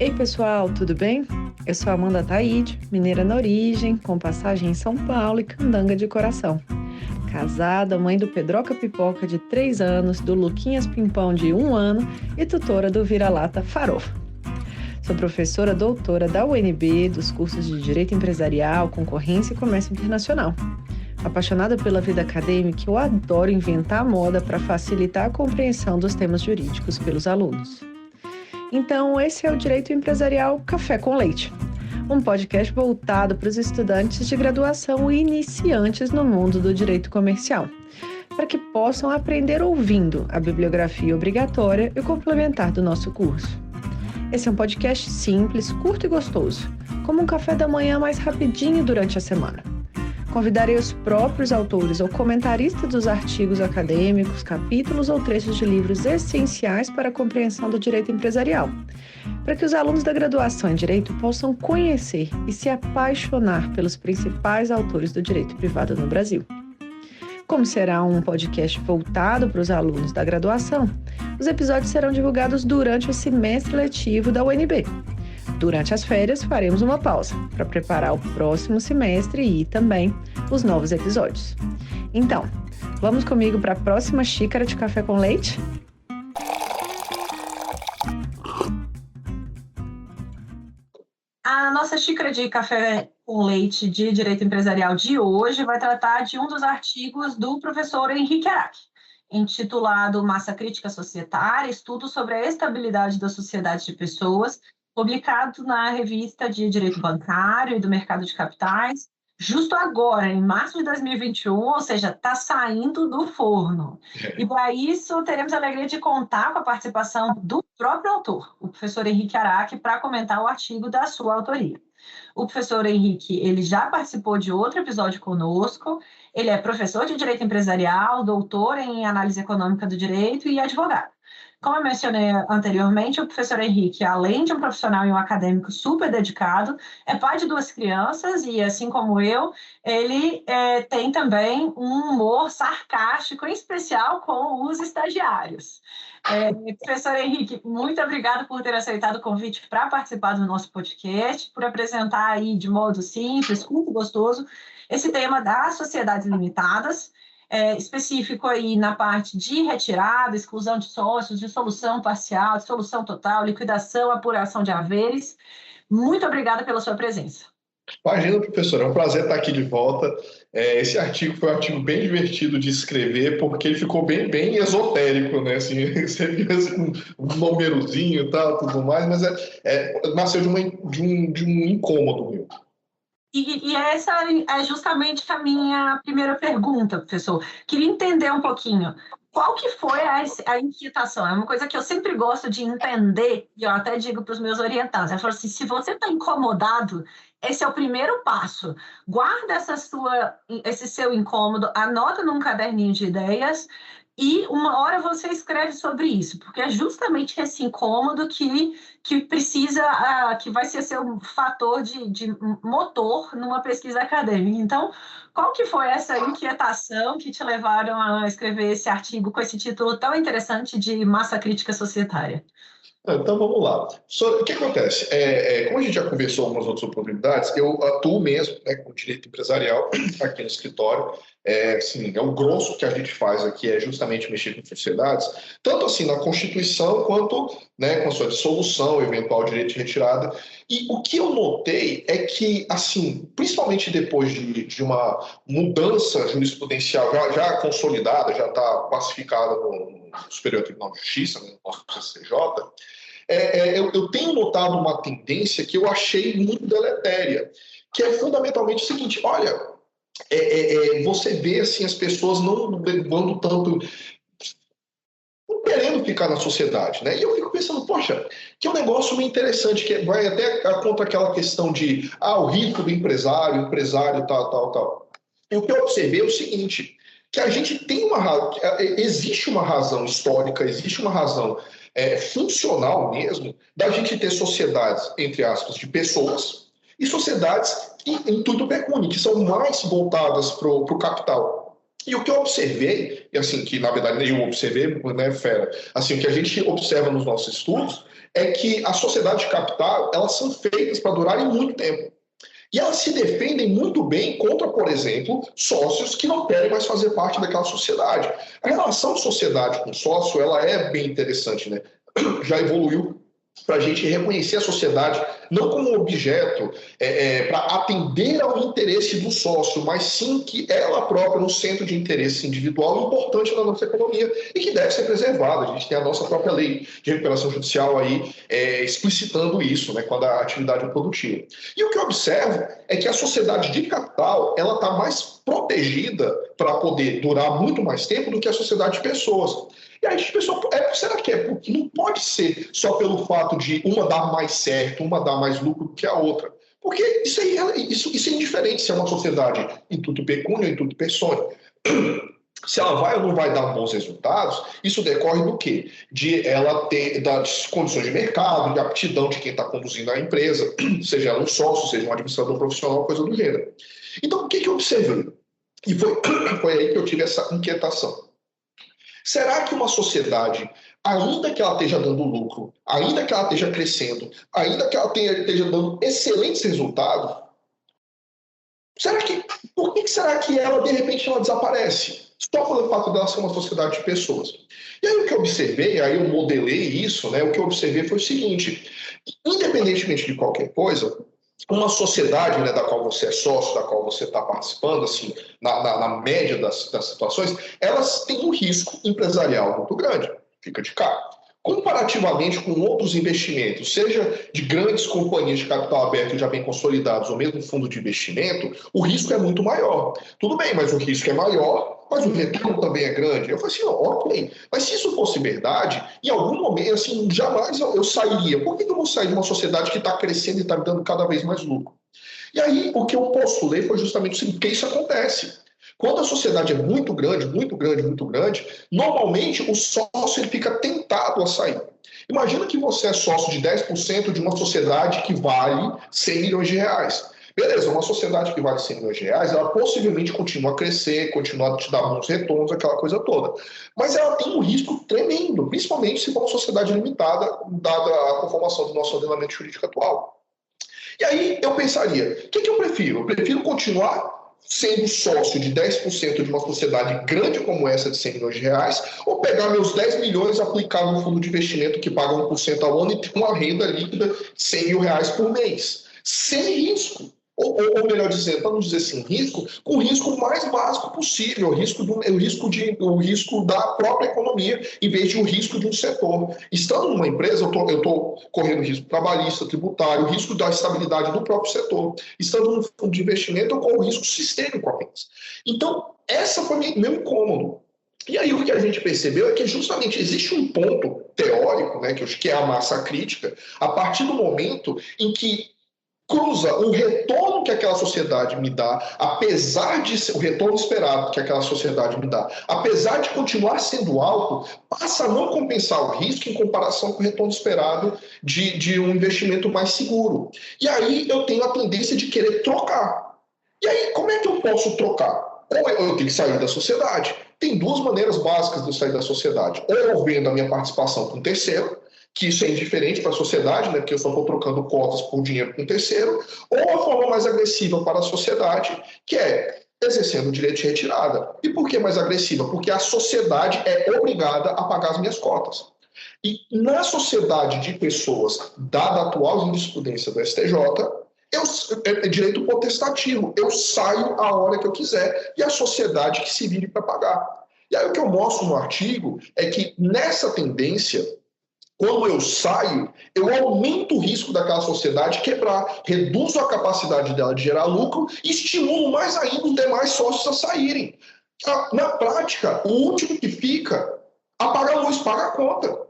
Ei pessoal, tudo bem? Eu sou Amanda Taide, mineira na origem, com passagem em São Paulo e candanga de coração. Casada, mãe do Pedroca Pipoca de 3 anos, do Luquinhas Pimpão de 1 ano e tutora do Vira-Lata Farofa. Sou professora doutora da UNB, dos cursos de Direito Empresarial, Concorrência e Comércio Internacional. Apaixonada pela vida acadêmica, eu adoro inventar moda para facilitar a compreensão dos temas jurídicos pelos alunos. Então, esse é o Direito Empresarial Café com Leite, um podcast voltado para os estudantes de graduação e iniciantes no mundo do direito comercial, para que possam aprender ouvindo a bibliografia obrigatória e complementar do nosso curso. Esse é um podcast simples, curto e gostoso, como um café da manhã mais rapidinho durante a semana. Convidarei os próprios autores ou comentaristas dos artigos acadêmicos, capítulos ou trechos de livros essenciais para a compreensão do direito empresarial, para que os alunos da graduação em Direito possam conhecer e se apaixonar pelos principais autores do direito privado no Brasil. Como será um podcast voltado para os alunos da graduação, os episódios serão divulgados durante o semestre letivo da UNB. Durante as férias, faremos uma pausa para preparar o próximo semestre e também os novos episódios. Então, vamos comigo para a próxima xícara de café com leite? A nossa xícara de café com leite de Direito Empresarial de hoje vai tratar de um dos artigos do professor Henrique Araque, intitulado Massa Crítica Societária, Estudo sobre a Estabilidade da Sociedade de Pessoas, publicado na revista de Direito Bancário e do Mercado de Capitais, justo agora, em março de 2021, ou seja, está saindo do forno. E para isso, teremos a alegria de contar com a participação do próprio autor, o professor Henrique Araque, para comentar o artigo da sua autoria. O professor Henrique, ele já participou de outro episódio conosco, ele é professor de Direito Empresarial, doutor em Análise Econômica do Direito e advogado. Como eu mencionei anteriormente, o professor Henrique, além de um profissional e um acadêmico super dedicado, é pai de 2 crianças e, assim como eu, ele tem também um humor sarcástico, em especial com os estagiários. Professor Henrique, muito obrigada por ter aceitado o convite para participar do nosso podcast, por apresentar aí de modo simples, curto e gostoso, esse tema das sociedades limitadas, específico aí na parte de retirada, exclusão de sócios, dissolução parcial, dissolução total, liquidação, apuração de haveres. Muito obrigada pela sua presença. Imagina, professor, é um prazer estar aqui de volta. Esse artigo foi um artigo bem divertido de escrever, porque ele ficou bem esotérico, né? Assim, você viu assim, um númerozinho e tal, tudo mais, mas nasceu de um incômodo meu. E essa é justamente a minha primeira pergunta, professor. Queria entender um pouquinho. Qual que foi a inquietação? É uma coisa que eu sempre gosto de entender, e eu até digo para os meus orientandos. Eu falo assim, se você está incomodado, esse é o primeiro passo. Guarda esse seu incômodo, anota num caderninho de ideias e uma hora você escreve sobre isso, porque é justamente esse incômodo que precisa, que vai ser seu fator de motor numa pesquisa acadêmica. Então, qual que foi essa inquietação que te levaram a escrever esse artigo com esse título tão interessante de Massa Crítica Societária? Então, vamos lá. O que acontece? Como a gente já conversou em algumas outras oportunidades, eu atuo mesmo, né, com direito empresarial aqui no escritório. Assim, o grosso que a gente faz aqui é justamente mexer com sociedades, tanto assim na Constituição quanto, né, com a sua dissolução, eventual direito de retirada. E o que eu notei é que, assim, principalmente depois de uma mudança jurisprudencial já consolidada, já está classificada no Superior Tribunal de Justiça, no nosso CCJ, eu tenho notado uma tendência que eu achei muito deletéria, que é fundamentalmente o seguinte: olha, você vê assim, as pessoas não levando tanto, não querendo ficar na sociedade, né? E eu fico pensando, poxa, que é um negócio meio interessante, que vai até contra aquela questão de o risco do empresário, tal. E o que eu observei é o seguinte, que a gente tem existe uma razão histórica, existe uma razão funcional mesmo, da gente ter sociedades, entre aspas, de pessoas, e sociedades em tudo pecúnio, que são mais voltadas para o capital. E o que eu observei, e assim, que na verdade nem eu observei, né, Fera? Assim, o que a gente observa nos nossos estudos é que as sociedades de capital, elas são feitas para durarem muito tempo. E elas se defendem muito bem contra, por exemplo, sócios que não querem mais fazer parte daquela sociedade. A relação sociedade com sócio, ela é bem interessante, né? Já evoluiu para a gente reconhecer a sociedade não como um objeto para atender ao interesse do sócio, mas sim que ela própria, no centro de interesse individual, importante na nossa economia e que deve ser preservada. A gente tem a nossa própria lei de recuperação judicial aí explicitando isso, né, quando a atividade é produtiva. E o que eu observo é que a sociedade de capital ela está mais protegida para poder durar muito mais tempo do que a sociedade de pessoas. E aí a pessoa, será que é? Porque não pode ser só pelo fato de uma dar mais certo, uma dar mais lucro do que a outra. Porque isso é indiferente se é uma sociedade in tutti pecunio ou in tutti personae. Se ela vai ou não vai dar bons resultados, isso decorre do quê? De ela ter das condições de mercado, de aptidão de quem está conduzindo a empresa, seja ela um sócio, seja um administrador profissional, coisa do gênero. Então, o que eu observei? E foi aí que eu tive essa inquietação. Será que uma sociedade, ainda que ela esteja dando lucro, ainda que ela esteja crescendo, ainda que ela esteja dando excelentes resultados, por que será que ela, de repente, ela desaparece? Só pelo fato dela ser uma sociedade de pessoas. E aí o que eu observei, aí eu modelei isso, né? O que eu observei foi o seguinte, independentemente de qualquer coisa, uma sociedade, né, da qual você é sócio, da qual você está participando, assim, na média das situações, elas têm um risco empresarial muito grande, fica de cara. Comparativamente com outros investimentos, seja de grandes companhias de capital aberto já bem consolidados ou mesmo fundo de investimento, o risco é muito maior. Tudo bem, mas o risco é maior, mas o retorno também é grande. Eu falei assim, ok, mas se isso fosse verdade, em algum momento, assim, jamais eu sairia. Por que eu vou sair de uma sociedade que está crescendo e está me dando cada vez mais lucro? E aí, o que eu postulei foi justamente o seguinte, porque isso acontece. Quando a sociedade é muito grande, normalmente o sócio ele fica tentado a sair. Imagina que você é sócio de 10% de uma sociedade que vale 100 milhões de reais. Beleza, uma sociedade que vale 100 milhões de reais, ela possivelmente continua a crescer, continua a te dar bons retornos, aquela coisa toda. Mas ela tem um risco tremendo, principalmente se for uma sociedade limitada, dada a conformação do nosso ordenamento jurídico atual. E aí eu pensaria, o que eu prefiro? Eu prefiro continuar sendo sócio de 10% de uma sociedade grande como essa de 100 milhões de reais, ou pegar meus 10 milhões, aplicar no fundo de investimento que paga 1% ao ano e ter uma renda líquida de 100 mil reais por mês, sem risco. Ou melhor dizendo, para não dizer sem risco, com o risco mais básico possível, o risco da própria economia, em vez de o risco de um setor. Estando numa empresa, eu estou correndo risco trabalhista, tributário, o risco da estabilidade do próprio setor. Estando no fundo de investimento, eu corro risco sistêmico apenas. Então, essa foi meu incômodo. E aí o que a gente percebeu é que justamente existe um ponto teórico, né, que é a massa crítica, a partir do momento em que cruza o retorno que aquela sociedade me dá, apesar de ser o retorno esperado que aquela sociedade me dá, apesar de continuar sendo alto, passa a não compensar o risco em comparação com o retorno esperado de um investimento mais seguro. E aí eu tenho a tendência de querer trocar. E aí, como é que eu posso trocar? Ou eu tenho que sair da sociedade. Tem duas maneiras básicas de eu sair da sociedade. Ou eu vendo a minha participação com um terceiro, que isso é indiferente para a sociedade, né, porque eu só estou trocando cotas por dinheiro com um terceiro, ou a forma mais agressiva para a sociedade, que é exercendo o direito de retirada. E por que mais agressiva? Porque a sociedade é obrigada a pagar as minhas cotas. E na sociedade de pessoas, dada a atual jurisprudência do STJ, é direito potestativo. Eu saio a hora que eu quiser e a sociedade que se vire para pagar. E aí o que eu mostro no artigo é que nessa tendência, quando eu saio, eu aumento o risco daquela sociedade quebrar, reduzo a capacidade dela de gerar lucro e estimulo mais ainda os demais sócios a saírem. Na prática, o último que fica, apaga a luz, paga a conta.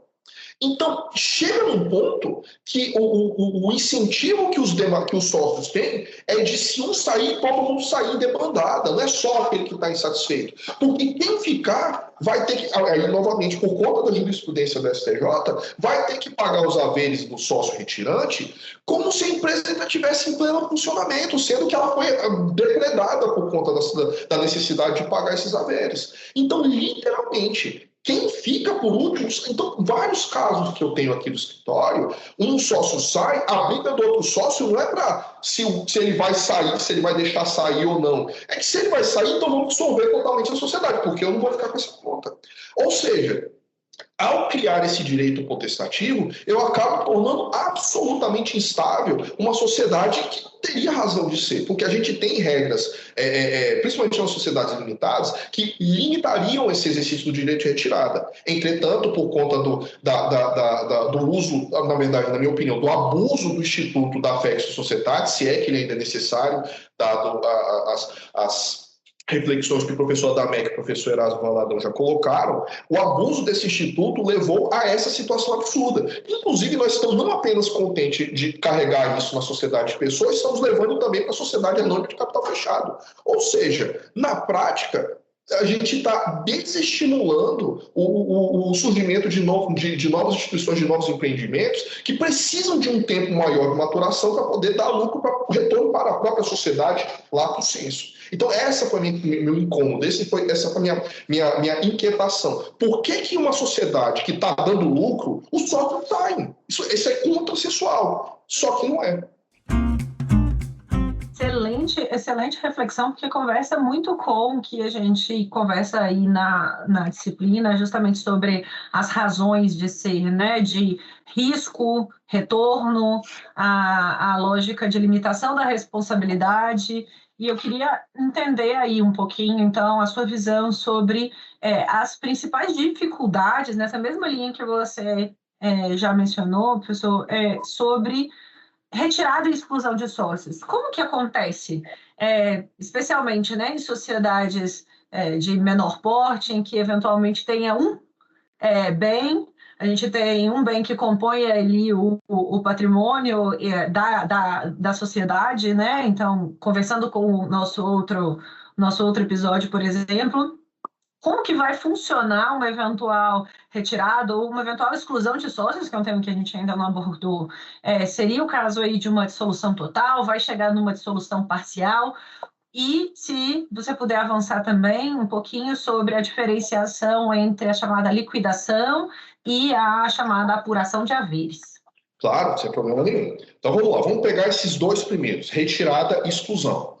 Então, chega num ponto que o incentivo que os sócios têm é de se um sair, todo mundo sair debandada, não é só aquele que está insatisfeito. Porque quem ficar vai ter que, aí novamente, por conta da jurisprudência do STJ, vai ter que pagar os haveres do sócio retirante como se a empresa ainda estivesse em pleno funcionamento, sendo que ela foi depredada por conta da necessidade de pagar esses haveres. Então, literalmente, Quem fica por último? Então, vários casos que eu tenho aqui no escritório, um sócio sai, a briga do outro sócio não é para se ele vai sair, se ele vai deixar sair ou não. É que se ele vai sair, então vamos dissolver totalmente a sociedade, porque eu não vou ficar com essa conta. Ou seja, ao criar esse direito potestativo, eu acabo tornando absolutamente instável uma sociedade que não teria razão de ser, porque a gente tem regras, principalmente nas sociedades limitadas, que limitariam esse exercício do direito de retirada. Entretanto, por conta do uso, na verdade, na minha opinião, do abuso do instituto da Fex Societate, se é que ele ainda é necessário, dado as reflexões que o professor Adamec e o professor Erasmo Valadão já colocaram, o abuso desse instituto levou a essa situação absurda. Inclusive, nós estamos não apenas contentes de carregar isso na sociedade de pessoas, estamos levando também para a sociedade anônima de capital fechado. Ou seja, na prática, a gente está desestimulando o surgimento de novas instituições, de novos empreendimentos que precisam de um tempo maior de maturação para poder dar lucro, para retorno para a própria sociedade, lato sensu. Então, essa foi meu incômodo, essa foi minha inquietação. Por que uma sociedade que está dando lucro, os sócios saem? Isso é contrassensual, só que não é. Excelente reflexão, porque conversa muito com o que a gente conversa aí na disciplina, justamente sobre as razões de ser, né? De risco, retorno, a lógica de limitação da responsabilidade. E eu queria entender aí um pouquinho, então, a sua visão sobre as principais dificuldades, nessa mesma linha que você já mencionou, professor, sobre retirada e exclusão de sócios. Como que acontece, especialmente, né, em sociedades de menor porte, em que eventualmente tenha um bem, a gente tem um bem que compõe ali o patrimônio da sociedade, né? Então, conversando com o nosso outro episódio, por exemplo, como que vai funcionar uma eventual retirada ou uma eventual exclusão de sócios, que é um tema que a gente ainda não abordou? Seria o caso aí de uma dissolução total? Vai chegar numa dissolução parcial? E se você puder avançar também um pouquinho sobre a diferenciação entre a chamada liquidação e a chamada apuração de haveres. Claro, sem problema nenhum. Então vamos lá, vamos pegar esses dois primeiros, retirada e exclusão.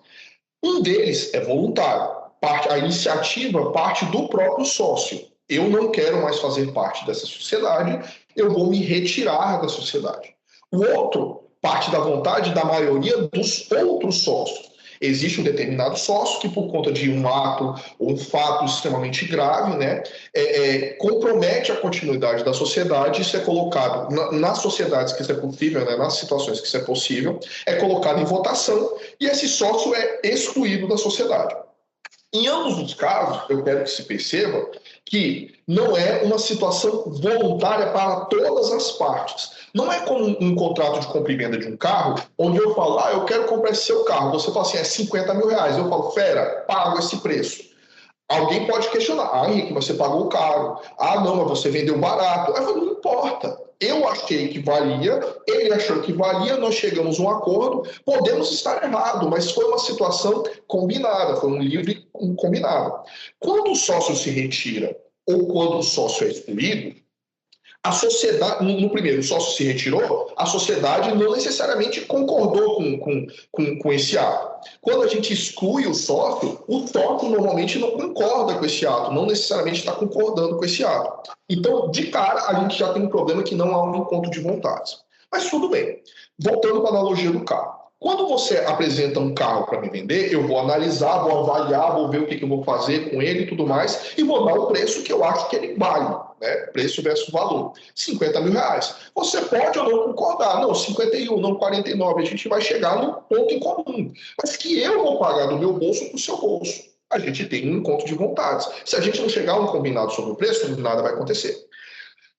Um deles é voluntário. A iniciativa parte do próprio sócio. Eu não quero mais fazer parte dessa sociedade, eu vou me retirar da sociedade. O outro parte da vontade da maioria dos outros sócios. Existe um determinado sócio que, por conta de um ato ou um fato extremamente grave, né, compromete a continuidade da sociedade. Isso é colocado nas sociedades que isso é possível, né, nas situações que isso é possível, é colocado em votação e esse sócio é excluído da sociedade. Em ambos os casos, eu quero que se perceba que não é uma situação voluntária para todas as partes. Não é como um contrato de compra e venda de um carro, onde eu falo, eu quero comprar esse seu carro. Você fala assim, 50 mil reais. Eu falo, fera, pago esse preço. Alguém pode questionar, Henrique, mas você pagou caro. Não, mas você vendeu barato. Eu falo, não importa. Eu achei que valia, ele achou que valia, nós chegamos a um acordo, podemos estar errados, mas foi uma situação combinada, foi um livre combinado. Quando o sócio se retira ou quando o sócio é excluído, a sociedade, no primeiro, o sócio se retirou, a sociedade não necessariamente concordou com esse ato. Quando a gente exclui o sócio normalmente não concorda com esse ato, não necessariamente está concordando com esse ato. Então, de cara, a gente já tem um problema que não há um encontro de vontades. Mas tudo bem. Voltando para a analogia do carro. Quando você apresenta um carro para me vender, eu vou analisar, vou avaliar, vou ver o que eu vou fazer com ele e tudo mais, e vou dar o preço que eu acho que ele vale, né? Preço versus valor. 50 mil reais. Você pode ou não concordar. Não, 51, não 49. A gente vai chegar num ponto em comum. Mas que eu vou pagar do meu bolso para o seu bolso. A gente tem um encontro de vontades. Se a gente não chegar a um combinado sobre o preço, nada vai acontecer.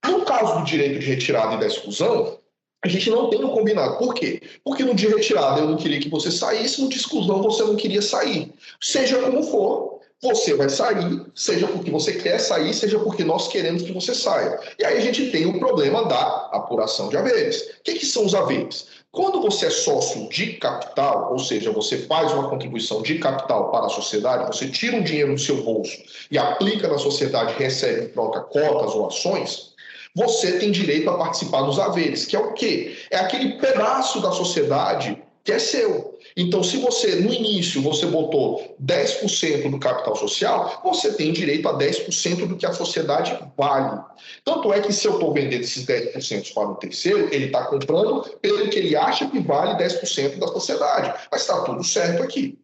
No caso do direito de retirada e da exclusão, a gente não tem um combinado. Por quê? Porque no dia de retirada eu não queria que você saísse, no dia de exclusão você não queria sair. Seja como for, você vai sair, seja porque você quer sair, seja porque nós queremos que você saia. E aí a gente tem o problema da apuração de haveres. O que são os haveres? Quando você é sócio de capital, ou seja, você faz uma contribuição de capital para a sociedade, você tira um dinheiro do seu bolso e aplica na sociedade, recebe em troca cotas ou ações, você tem direito a participar dos haveres, que é o quê? É aquele pedaço da sociedade que é seu. Então, se você, no início, você botou 10% do capital social, você tem direito a 10% do que a sociedade vale. Tanto é que se eu estou vendendo esses 10% para o terceiro, ele está comprando pelo que ele acha que vale 10% da sociedade. Mas está tudo certo aqui.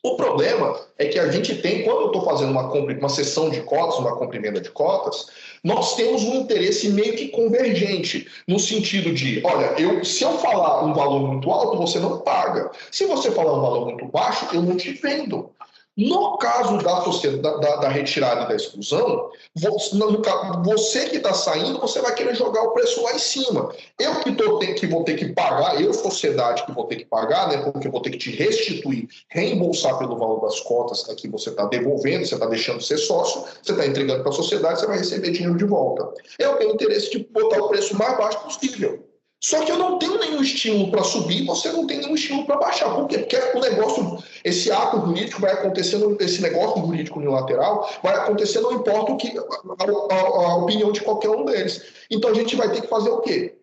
O problema é que a gente tem, quando eu estou fazendo uma cessão de cotas, uma compra e venda de cotas, nós temos um interesse meio que convergente, no sentido de, olha, se eu falar um valor muito alto, você não paga. Se você falar um valor muito baixo, eu não te vendo. No caso da retirada e da exclusão, você que está saindo, você vai querer jogar o preço lá em cima. Eu que vou ter que pagar, eu, sociedade, que vou ter que pagar, né, porque eu vou ter que te restituir, reembolsar pelo valor das cotas que você está devolvendo, você está deixando de ser sócio, você está entregando para a sociedade, você vai receber dinheiro de volta. Eu tenho interesse de botar o preço mais baixo possível. Só que eu não tenho nenhum estímulo para subir, você não tem nenhum estímulo para baixar. Por quê? Porque o negócio, esse ato jurídico vai acontecendo, esse negócio jurídico unilateral vai acontecer, não importa a opinião de qualquer um deles. Então a gente vai ter que fazer o quê?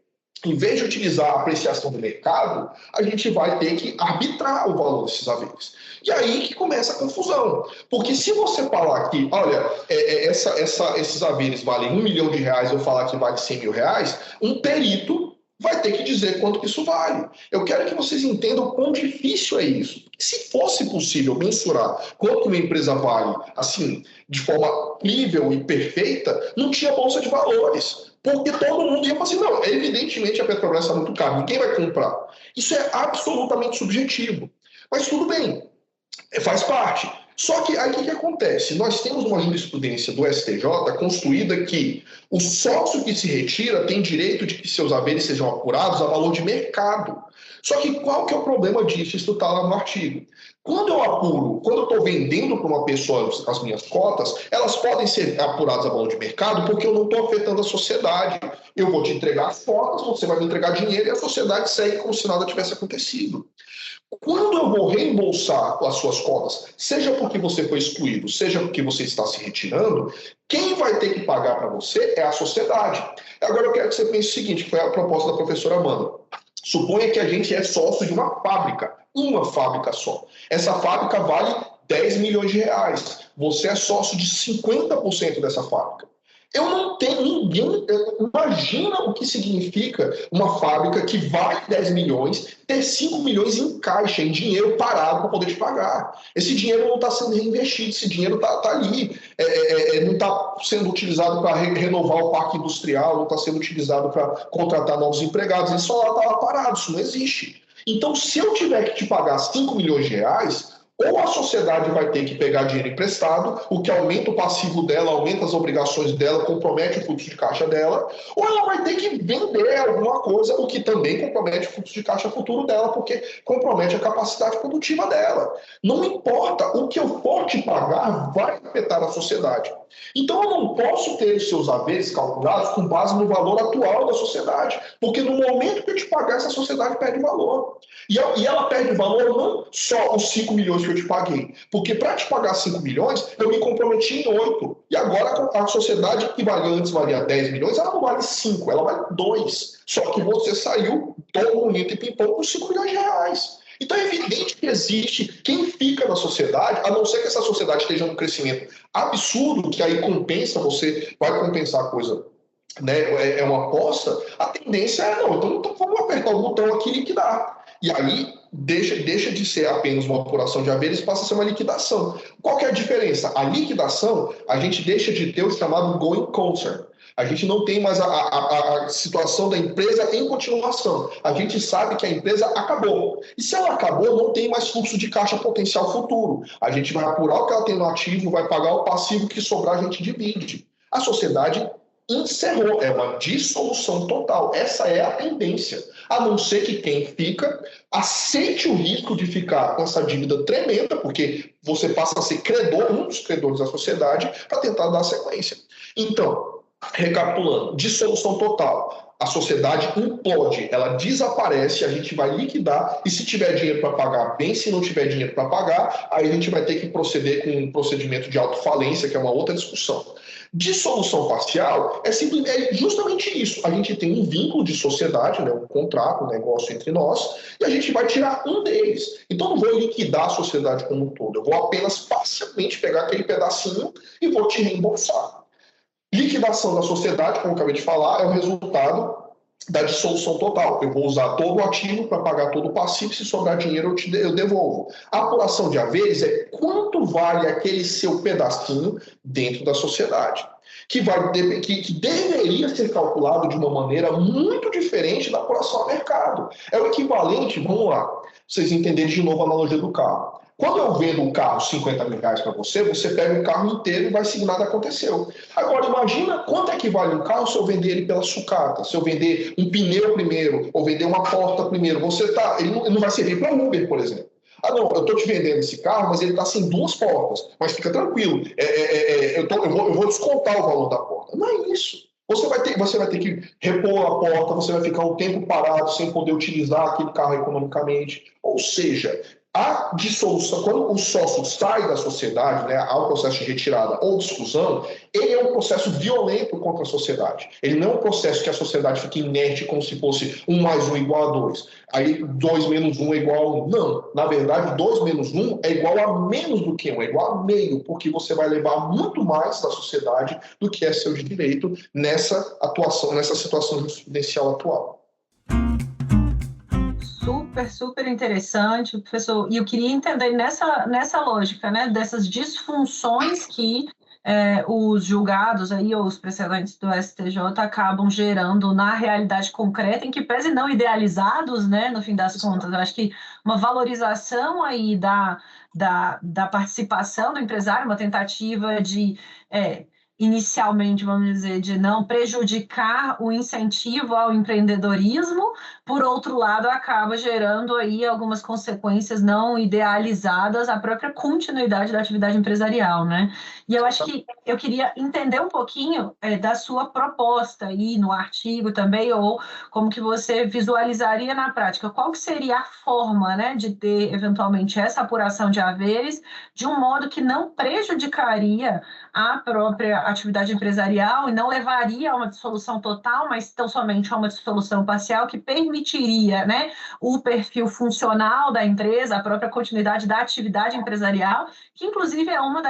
Em vez de utilizar a apreciação do mercado, a gente vai ter que arbitrar o valor desses haveres. E aí que começa a confusão. Porque se você falar que, olha, esses haveres valem R$1 milhão, eu falar que vale R$100 mil, um perito vai ter que dizer quanto que isso vale. Eu quero que vocês entendam o quão difícil é isso. Se fosse possível mensurar quanto uma empresa vale, assim, de forma crível e perfeita, não tinha bolsa de valores. Porque todo mundo ia falar assim, não, evidentemente a Petrobras está muito cara, ninguém vai comprar. Isso é absolutamente subjetivo. Mas tudo bem, faz parte. Só que aí o que acontece? Nós temos uma jurisprudência do STJ construída que o sócio que se retira tem direito de que seus haveres sejam apurados a valor de mercado. Só que qual que é o problema disso? Isso está lá no artigo. Quando eu apuro, quando eu estou vendendo para uma pessoa as minhas cotas, elas podem ser apuradas a valor de mercado porque eu não estou afetando a sociedade. Eu vou te entregar as cotas, você vai me entregar dinheiro e a sociedade segue como se nada tivesse acontecido. Quando eu vou reembolsar as suas cotas, seja porque você foi excluído, seja porque você está se retirando, quem vai ter que pagar para você é a sociedade. Agora eu quero que você pense o seguinte, que foi a proposta da professora Amanda. Suponha que a gente é sócio de uma fábrica só. Essa fábrica vale R$10 milhões. Você é sócio de 50% dessa fábrica. Eu não tenho ninguém. Imagina o que significa uma fábrica que vale 10 milhões ter 5 milhões em caixa, em dinheiro parado para poder te pagar. Esse dinheiro não está sendo reinvestido, esse dinheiro está ali. Não está sendo utilizado para renovar o parque industrial, não está sendo utilizado para contratar novos empregados. Ele só está lá parado, isso não existe. Então, se eu tiver que te pagar 5 milhões de reais, ou a sociedade vai ter que pegar dinheiro emprestado, o que aumenta o passivo dela, aumenta as obrigações dela, compromete o fluxo de caixa dela, ou ela vai ter que vender alguma coisa, o que também compromete o fluxo de caixa futuro dela, porque compromete a capacidade produtiva dela. Não importa, o que eu for te pagar vai afetar a sociedade. Então eu não posso ter os seus haveres calculados com base no valor atual da sociedade, porque no momento que eu te pagar, essa sociedade perde valor. E ela perde valor não só os 5 milhões que eu te paguei, porque para te pagar 5 milhões, eu me comprometi em 8. E agora a sociedade que antes valia 10 milhões, ela não vale 5, ela vale 2. Só que você saiu todo bonito e pimpão com 5 milhões de reais. Então é evidente que existe quem fica na sociedade, a não ser que essa sociedade esteja num crescimento absurdo, que aí compensa, você vai compensar a coisa, né? É uma aposta, a tendência é não, então vamos apertar o botão aqui e liquidar. E aí deixa de ser apenas uma apuração de haveres e passa a ser uma liquidação. Qual que é a diferença? A liquidação, a gente deixa de ter o chamado going concern. A gente não tem mais a situação da empresa em continuação. A gente sabe que a empresa acabou. E se ela acabou, não tem mais fluxo de caixa potencial futuro. A gente vai apurar o que ela tem no ativo, vai pagar o passivo que sobrar, a gente divide. A sociedade encerrou, é uma dissolução total. Essa é a tendência. A não ser que quem fica aceite o risco de ficar com essa dívida tremenda, porque você passa a ser credor, um dos credores da sociedade, para tentar dar sequência. Então, recapitulando, dissolução total. a sociedade implode, ela desaparece, a gente vai liquidar, e se tiver dinheiro para pagar, bem, se não tiver dinheiro para pagar, aí a gente vai ter que proceder com um procedimento de autofalência, que é uma outra discussão. Dissolução parcial é justamente isso. A gente tem um vínculo de sociedade, né, um contrato, um negócio entre nós, e a gente vai tirar um deles. Então, não vou liquidar a sociedade como um todo, eu vou apenas parcialmente pegar aquele pedacinho e vou te reembolsar. Liquidação da sociedade, como eu acabei de falar, é o resultado da dissolução total. Eu vou usar todo o ativo para pagar todo o passivo, se sobrar dinheiro eu devolvo. A apuração de haveres é quanto vale aquele seu pedacinho dentro da sociedade, que deveria ser calculado de uma maneira muito diferente da apuração a mercado. É o equivalente, vamos lá, pra vocês entenderem de novo a analogia do carro. Quando eu vendo um carro R$50 mil para você, você pega o carro inteiro e vai seguir nada aconteceu. Agora, imagina quanto é que vale um carro se eu vender ele pela sucata, se eu vender um pneu primeiro, ou vender uma porta primeiro. Ele não vai servir para Uber, por exemplo. Ah, não, eu estou te vendendo esse carro, mas ele está sem 2 portas. Mas fica tranquilo, eu vou descontar o valor da porta. Não é isso. Você vai ter que repor a porta, você vai ficar um tempo parado sem poder utilizar aquele carro economicamente. Ou seja, a dissolução, quando o sócio sai da sociedade, né, há um processo de retirada ou de exclusão, ele é um processo violento contra a sociedade. Ele não é um processo que a sociedade fique inerte como se fosse 1 mais 1 igual a 2. Aí 2 menos 1 é igual a 1. Não, na verdade 2 menos 1 é igual a menos do que 1, é igual a meio, porque você vai levar muito mais da sociedade do que é seu de direito nessa atuação, nessa situação jurisprudencial atual. Super interessante, professor. E eu queria entender nessa lógica, né, dessas disfunções que os julgados aí, ou os precedentes do STJ acabam gerando na realidade concreta, em que pese não idealizados, né, no fim das contas. Eu acho que uma valorização aí da participação do empresário, uma tentativa de inicialmente, vamos dizer, de não prejudicar o incentivo ao empreendedorismo, por outro lado, acaba gerando aí algumas consequências não idealizadas à própria continuidade da atividade empresarial, né? E eu acho que eu queria entender um pouquinho da sua proposta aí no artigo também, ou como que você visualizaria na prática, qual que seria a forma, né, de ter, eventualmente, essa apuração de haveres de um modo que não prejudicaria a própria atividade empresarial e não levaria a uma dissolução total, mas tão somente a uma dissolução parcial que permitiria, né, o perfil funcional da empresa, a própria continuidade da atividade empresarial, que inclusive é uma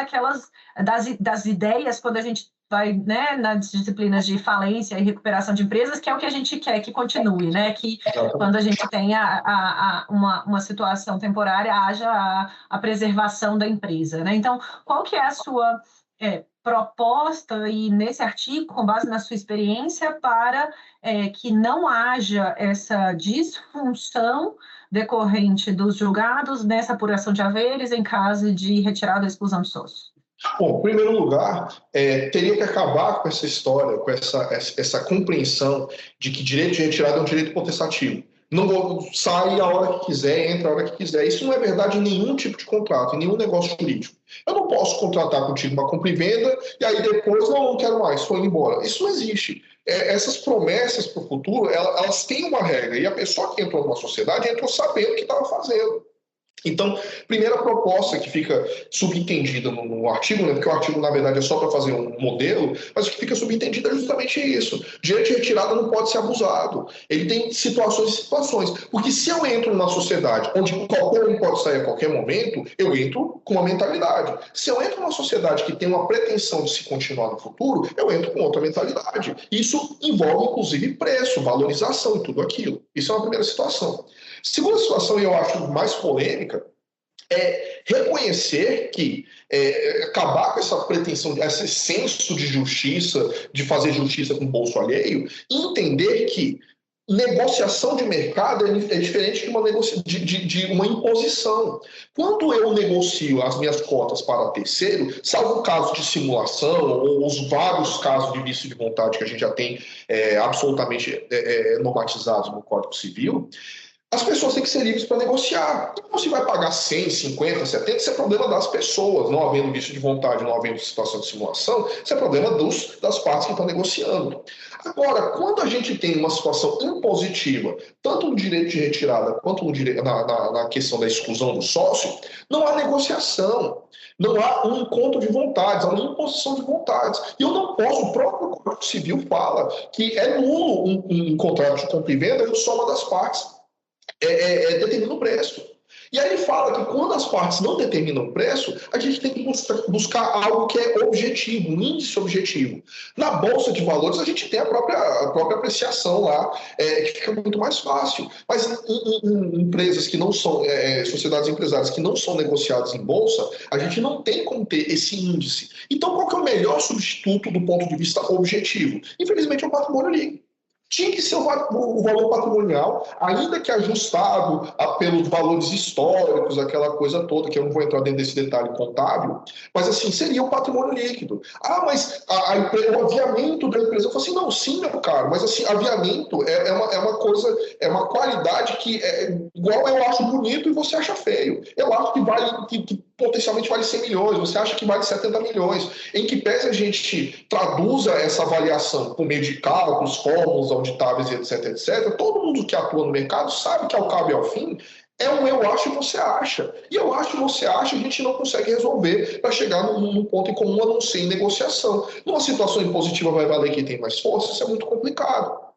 das ideias quando a gente vai, né, nas disciplinas de falência e recuperação de empresas, que é o que a gente quer que continue, né, que quando a gente tem uma situação temporária, haja a preservação da empresa, né? Então, qual que é a sua proposta e nesse artigo, com base na sua experiência, para que não haja essa disfunção decorrente dos julgados nessa apuração de haveres em caso de retirada ou exclusão de sócios? Bom, em primeiro lugar, teria que acabar com essa história, com essa compreensão de que direito de retirada é um direito potestativo. Não sai a hora que quiser, entra a hora que quiser. Isso não é verdade em nenhum tipo de contrato, em nenhum negócio jurídico. Eu não posso contratar contigo uma compra e venda e aí depois, não quero mais, foi embora. Isso não existe. Essas promessas para o futuro, elas têm uma regra. E a pessoa que entrou numa sociedade entrou sabendo o que estava fazendo. Então, primeira proposta que fica subentendida no artigo, né, porque o artigo, na verdade, é só para fazer um modelo, mas o que fica subentendido é justamente isso. Direito de retirada não pode ser abusado. Ele tem situações e situações. Porque se eu entro numa sociedade onde qualquer um pode sair a qualquer momento, eu entro com uma mentalidade. Se eu entro numa sociedade que tem uma pretensão de se continuar no futuro, eu entro com outra mentalidade. Isso envolve, inclusive, preço, valorização e tudo aquilo. Isso é uma primeira situação. Segunda situação, e eu acho mais polêmica, é reconhecer que acabar com essa pretensão, esse senso de justiça, de fazer justiça com o bolso alheio, e entender que negociação de mercado é diferente de uma imposição. Quando eu negocio as minhas cotas para terceiro, salvo o caso de simulação ou os vários casos de vício de vontade que a gente já tem absolutamente normatizados no Código Civil, as pessoas têm que ser livres para negociar. Então, se vai pagar 100, 50, 70, isso é problema das pessoas, não havendo vício de vontade, não havendo situação de simulação, isso é problema das partes que estão negociando. Agora, quando a gente tem uma situação impositiva, tanto no direito de retirada quanto no direito, na questão da exclusão do sócio, não há negociação, não há um encontro de vontades, há uma imposição de vontades. E eu não posso, o próprio Código Civil fala que é nulo um contrato de compra e venda e só uma das partes determina o preço. E aí ele fala que quando as partes não determinam o preço, a gente tem que buscar algo que é objetivo, um índice objetivo. Na Bolsa de Valores, a gente tem a própria apreciação lá, que fica muito mais fácil. Mas em empresas que não são, sociedades empresárias que não são negociadas em Bolsa, a gente não tem como ter esse índice. Então, qual que é o melhor substituto do ponto de vista objetivo? Infelizmente, é o patrimônio líquido. Tinha que ser o valor patrimonial, ainda que ajustado pelos valores históricos, aquela coisa toda, que eu não vou entrar dentro desse detalhe contábil, mas assim, seria o patrimônio líquido. Mas o aviamento da empresa, eu falei assim, não, sim, meu caro, mas assim, aviamento é uma coisa, é uma qualidade que igual eu acho bonito e você acha feio. Eu acho que vale, que potencialmente vale 100 milhões, você acha que vale 70 milhões. Em que pese a gente traduza essa avaliação por meio de cálculos, fórmulas, auditáveis, etc., todo mundo que atua no mercado sabe que ao cabo e ao fim é um eu acho e você acha. E eu acho e você acha, a gente não consegue resolver para chegar num ponto em comum, a não ser em negociação. Numa situação impositiva vai valer quem tem mais força, isso é muito complicado.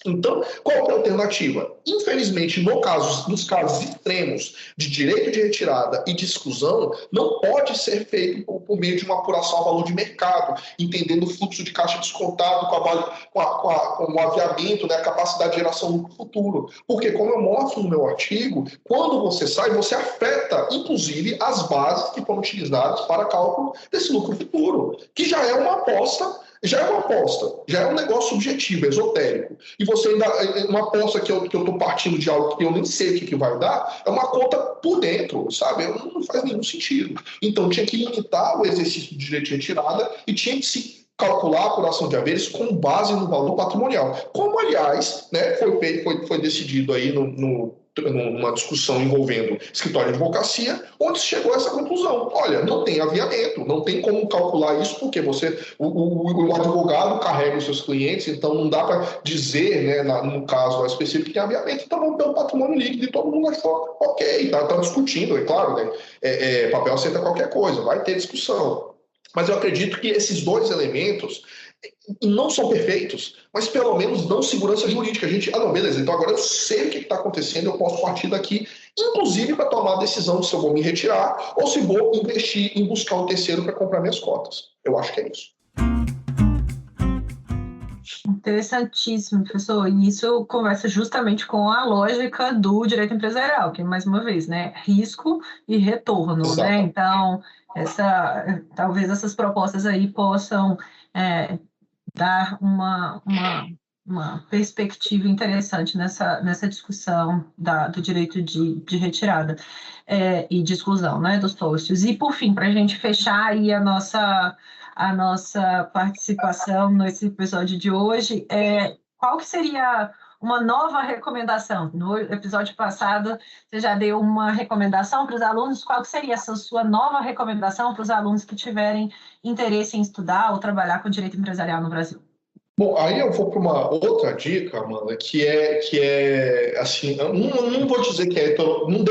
Então, qual é a alternativa? Infelizmente, nos casos extremos de direito de retirada e de exclusão, não pode ser feito por meio de uma apuração a valor de mercado, entendendo o fluxo de caixa descontado com o aviamento, né, a capacidade de geração no futuro. Porque, como eu mostro no meu artigo, quando você sai, você afeta, inclusive, as bases que foram utilizadas para cálculo desse lucro futuro, que já é uma aposta, já é um negócio subjetivo, esotérico. E você ainda, uma aposta que eu estou partindo de algo que eu nem sei o que vai dar, é uma conta por dentro, sabe? Não faz nenhum sentido. Então tinha que limitar o exercício do direito de retirada e tinha que se calcular a apuração de haveres com base no valor patrimonial. Como, aliás, né, foi decidido aí numa discussão envolvendo escritório de advocacia, onde se chegou a essa conclusão. Olha, não tem aviamento, não tem como calcular isso, porque o advogado carrega os seus clientes, então não dá para dizer, né, no caso mais específico, que tem aviamento, então vamos ter um patrimônio líquido e todo mundo achou, ok, tá discutindo, é claro, né, papel aceita qualquer coisa, vai ter discussão. Mas eu acredito que esses dois elementos não são perfeitos, mas pelo menos dão segurança jurídica. A gente, não, beleza, então agora eu sei o que está acontecendo, eu posso partir daqui, inclusive para tomar a decisão de se eu vou me retirar ou se vou investir em buscar um terceiro para comprar minhas cotas. Eu acho que é isso. Interessantíssimo, professor. E isso conversa justamente com a lógica do direito empresarial, que, mais uma vez, né, risco e retorno, Exato. né? Então, talvez essas propostas aí possam dar uma perspectiva interessante nessa discussão do direito de retirada e de exclusão, né, dos sócios. E, por fim, para a gente fechar aí a nossa participação nesse episódio de hoje, qual que seria uma nova recomendação? No episódio passado, você já deu uma recomendação para os alunos. Qual que seria essa sua nova recomendação para os alunos que tiverem interesse em estudar ou trabalhar com direito empresarial no Brasil? Bom, aí eu vou para uma outra dica, Amanda, que é assim, eu não vou dizer que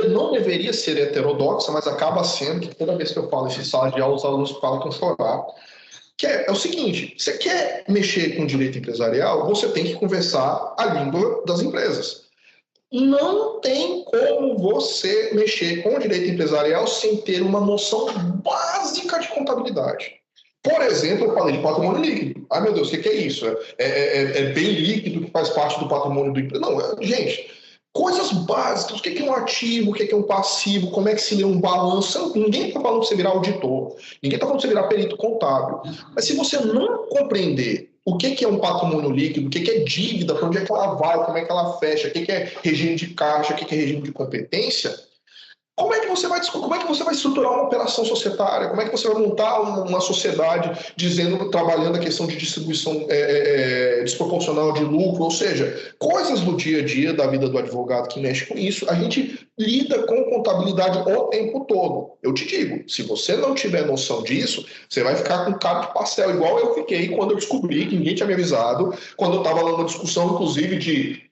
não deveria ser heterodoxa, mas acaba sendo, que toda vez que eu falo em sala de aula, os alunos falam chorar. Que é o seguinte, você quer mexer com direito empresarial, você tem que conversar a língua das empresas. Não tem como você mexer com o direito empresarial sem ter uma noção básica de contabilidade. Por exemplo, eu falei de patrimônio líquido. Ai, meu Deus, o que é isso? É bem líquido que faz parte do patrimônio do empresário? Não, gente, coisas básicas. O que é um ativo, o que é um passivo, como é que se lê um balanço. Ninguém está falando para você virar auditor, ninguém está falando para você virar perito contábil. Mas se você não compreender o que é um patrimônio líquido, o que é dívida, para onde é que ela vai, como é que ela fecha, o que é regime de caixa, o que é regime de competência, Como é que você vai estruturar uma operação societária? Como é que você vai montar uma sociedade trabalhando a questão de distribuição desproporcional de lucro? Ou seja, coisas no dia a dia da vida do advogado que mexe com isso, a gente lida com contabilidade o tempo todo. Eu te digo, se você não tiver noção disso, você vai ficar com cara de pastel, igual eu fiquei quando eu descobri que ninguém tinha me avisado, quando eu estava numa discussão, inclusive,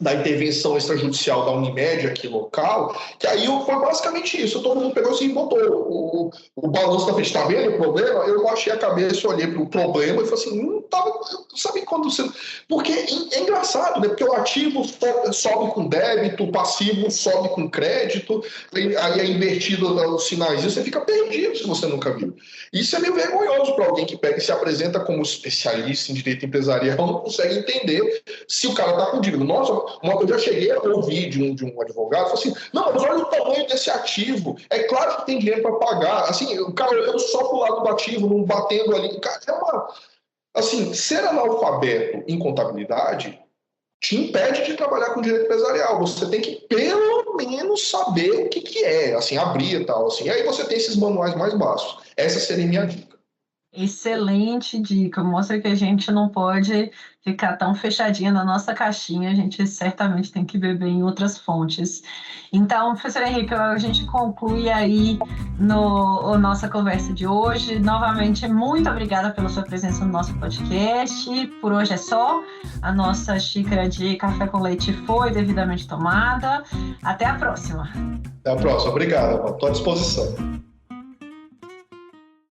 da intervenção extrajudicial da Unimed aqui local, que aí foi basicamente isso. Todo mundo pegou assim e botou o balanço na frente. Tá vendo o problema? Eu baixei a cabeça, olhei para o problema e falei assim, não tava... Sabe quando você... Porque é engraçado, né? Porque o ativo sobe com débito, o passivo sobe com crédito, aí é invertido os sinais. E você fica perdido se você nunca viu. Isso é meio vergonhoso para alguém que pega e se apresenta como especialista em direito empresarial, não consegue entender se o cara está com dívida. Nossa, eu já cheguei a ouvir de um advogado, falou assim, não, mas olha o tamanho desse ativo, é claro que tem dinheiro para pagar, assim, o cara olhando só pro lado do ativo, não batendo ali, cara, assim, ser analfabeto em contabilidade te impede de trabalhar com direito empresarial, você tem que pelo menos saber o que é, assim, abrir e tal, assim, e aí você tem esses manuais mais básicos, essa seria a minha dica. Excelente dica, mostra que a gente não pode ficar tão fechadinha na nossa caixinha, a gente certamente tem que beber em outras fontes. Então, professor Henrique, a gente conclui aí a nossa conversa de hoje. Novamente, muito obrigada pela sua presença no nosso podcast. Por hoje é só, a nossa xícara de café com leite foi devidamente tomada. Até a próxima. Até a próxima, obrigado, estou à disposição.